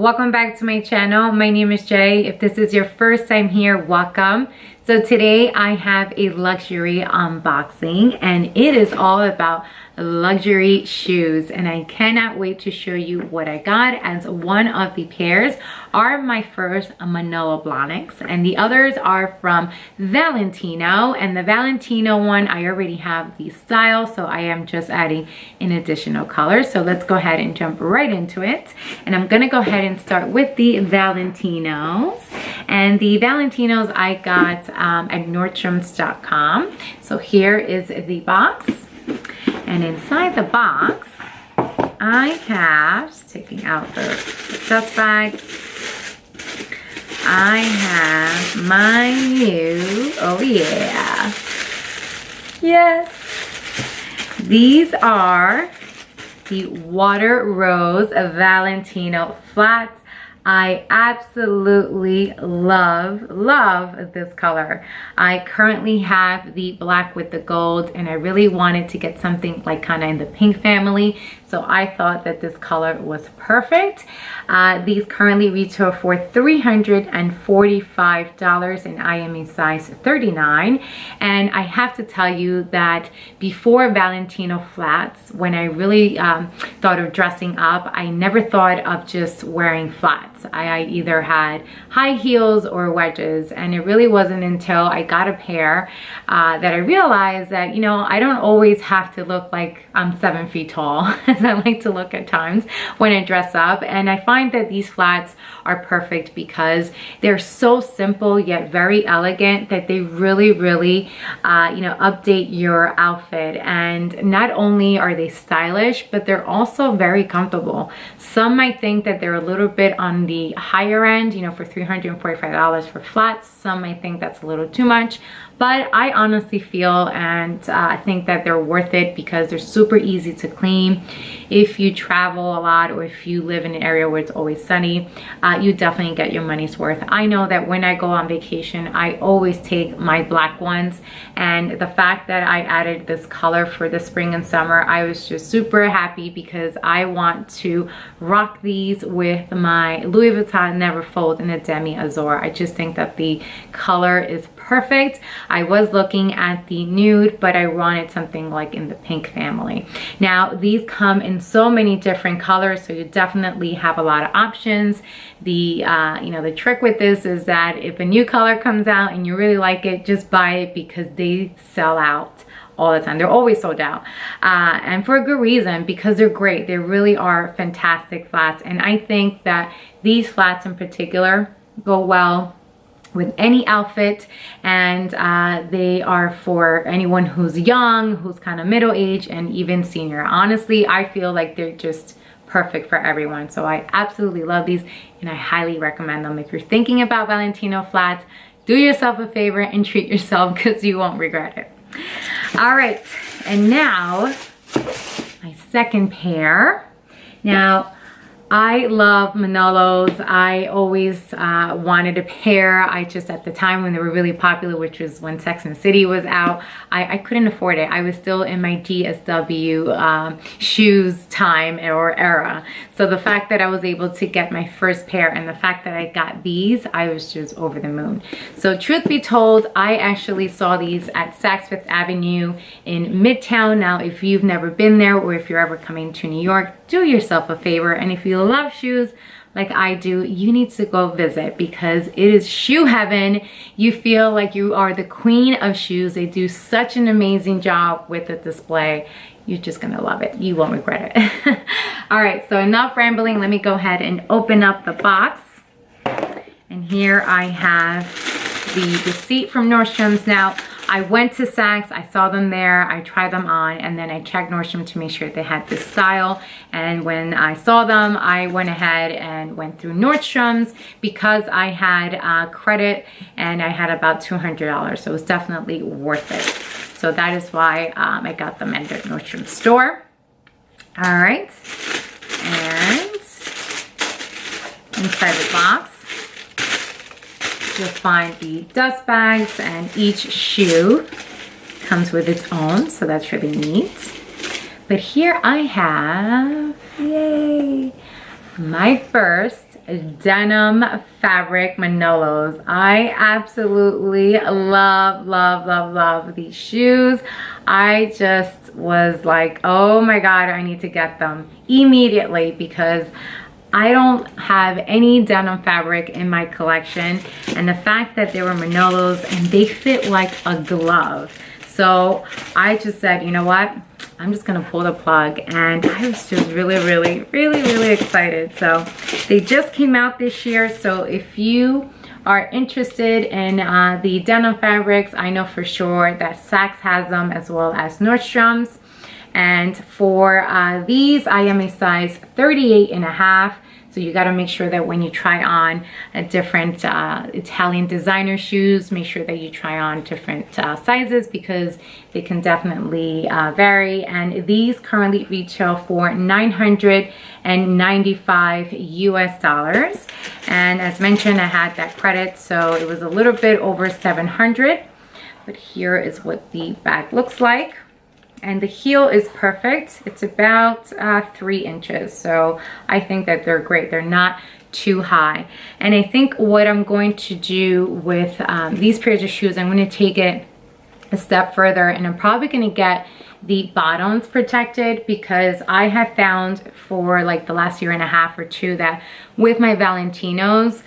welcome back to my channel. My name is Jay. If this is your first time here, welcome. So today I have a luxury unboxing and it is all about luxury shoes, and I cannot wait to show you what I got, as one of the pairs are my first Manolo Blahniks and the others are from Valentino, and the Valentino one I already have the style, so I am just adding an additional color. So let's go ahead and jump right into it, and I'm gonna go ahead and start with the Valentinos. And the Valentinos I got at Nordstrom's.com. So here is the box. And inside the box, I have, just taking out the dust bag, I have my new, oh yeah, yes, these are the Water Rose Valentino flats. I absolutely love this color. I currently have the black with the gold, and I really wanted to get something like kind of in the pink family, so I thought that this color was perfect. These currently retail for $345 and I am a size 39. And I have to tell you that before Valentino flats, when I really thought of dressing up, I never thought of just wearing flats. I either had high heels or wedges, and it really wasn't until I got a pair that I realized that, you know, I don't always have to look like I'm 7 feet tall as I like to look at times when I dress up. And I find that these flats are perfect because they're so simple yet very elegant that they really you know, update your outfit. And not only are they stylish, but they're also very comfortable. Some might think that they're a little bit on the higher end, you know, for $345 for flats. Some might think that's a little too much, but I honestly feel and I think that they're worth it because they're super easy to clean. If you travel a lot or if you live in an area where it's always sunny, you definitely get your money's worth. I know that when I go on vacation, I always take my black ones, and the fact that I added this color for the spring and summer, I was just super happy because I want to rock these with my Louis Vuitton Neverfold in the Demi Azure. I just think that the color is perfect. I was looking at the nude, but I wanted something like in the pink family. Now these come in so many different colors, so you definitely have a lot of options. The you know, the trick with this is that if a new color comes out and you really like it, just buy it because they sell out all the time. They're always sold out, and for a good reason, because they're great. They really are fantastic flats, and I think that these flats in particular go well with any outfit, and they are for anyone who's young, who's kind of middle-aged, and even senior. Honestly, I feel like they're just perfect for everyone. So I absolutely love these, and I highly recommend them. If you're thinking about Valentino flats, do yourself a favor and treat yourself because you won't regret it. All right, and now my second pair. Now, I love Manolos. I always wanted a pair. I just, at the time when they were really popular, which was when Sex and the City was out, I couldn't afford it. I was still in my GSW shoes time or era. So the fact that I was able to get my first pair and the fact that I got these, I was just over the moon. So truth be told, I actually saw these at Saks Fifth Avenue in Midtown. Now, if you've never been there or if you're ever coming to New York, do yourself a favor, and if you love shoes like I do, you need to go visit because it is shoe heaven. You feel like you are the queen of shoes. They do such an amazing job with the display. You're just gonna love it. You won't regret it. All right, so enough rambling. Let me go ahead and open up the box. And here I have the receipt from Nordstrom's. Now, I went to Saks, I saw them there, I tried them on, and then I checked Nordstrom to make sure they had this style. And when I saw them, I went ahead and went through Nordstrom's because I had credit and I had about $200, so it was definitely worth it. So that is why I got them at the Nordstrom store. All right, and inside the box, you'll find the dust bags, and each shoe comes with its own, so that's really neat. But here I have, yay, my first denim fabric Manolos. I absolutely love these shoes. I just was like, oh my God, I need to get them immediately because I don't have any denim fabric in my collection, and the fact that they were Manolos and they fit like a glove. So I just said, you know what? I'm just gonna pull the plug, and I was just really excited. So they just came out this year. So if you are interested in the denim fabrics, I know for sure that Saks has them as well as Nordstrom's. And for these, I am a size 38.5. So you got to make sure that when you try on a different Italian designer shoes, make sure that you try on different sizes because they can definitely vary. And these currently retail for $995 US. And as mentioned, I had that credit, so it was a little bit over $700. But here is what the bag looks like. And the heel is perfect. It's about 3 inches. So I think that they're great. They're not too high. And I think what I'm going to do with these pairs of shoes, I'm going to take it a step further, and I'm probably going to get the bottoms protected because I have found for like the last year and a half or two that with my Valentinos,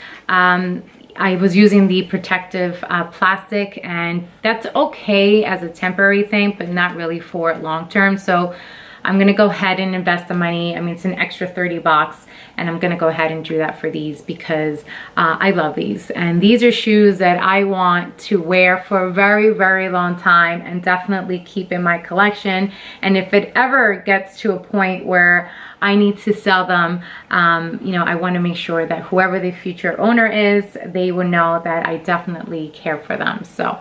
I was using the protective plastic, and that's okay as a temporary thing, but not really for long term. So I'm gonna go ahead and invest the money. I mean, it's an extra 30 bucks, and I'm gonna go ahead and do that for these because I love these. And these are shoes that I want to wear for a very long time and definitely keep in my collection. And if it ever gets to a point where I need to sell them, you know, I want to make sure that whoever the future owner is, they will know that I definitely care for them. So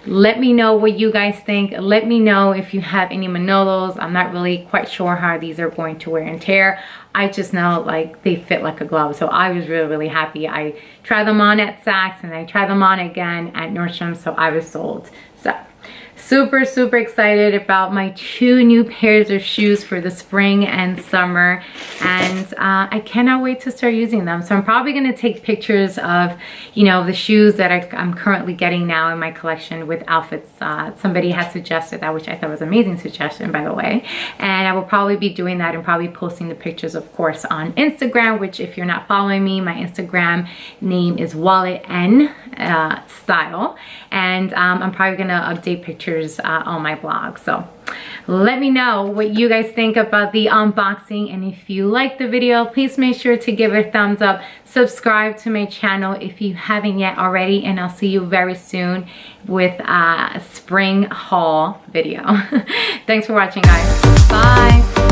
let me know what you guys think. Let me know if you have any Manolos. I'm not really quite sure how these are going to wear and tear. I just know like they fit like a glove. So I was really happy. I tried them on at Saks and I tried them on again at Nordstrom, so I was sold. So super excited about my 2 new pairs of shoes for the spring and summer, and I cannot wait to start using them. So I'm probably going to take pictures of, you know, the shoes that I'm currently getting now in my collection with outfits. Somebody has suggested that, which I thought was an amazing suggestion, by the way, and I will probably be doing that and probably posting the pictures, of course, on Instagram, which if you're not following me, my Instagram name is Wallet N Style, and I'm probably going to update pictures on my blog. So let me know what you guys think about the unboxing, and if you like the video, please make sure to give it a thumbs up, subscribe to my channel if you haven't yet already, and I'll see you very soon with a spring haul video. Thanks for watching, guys. Bye.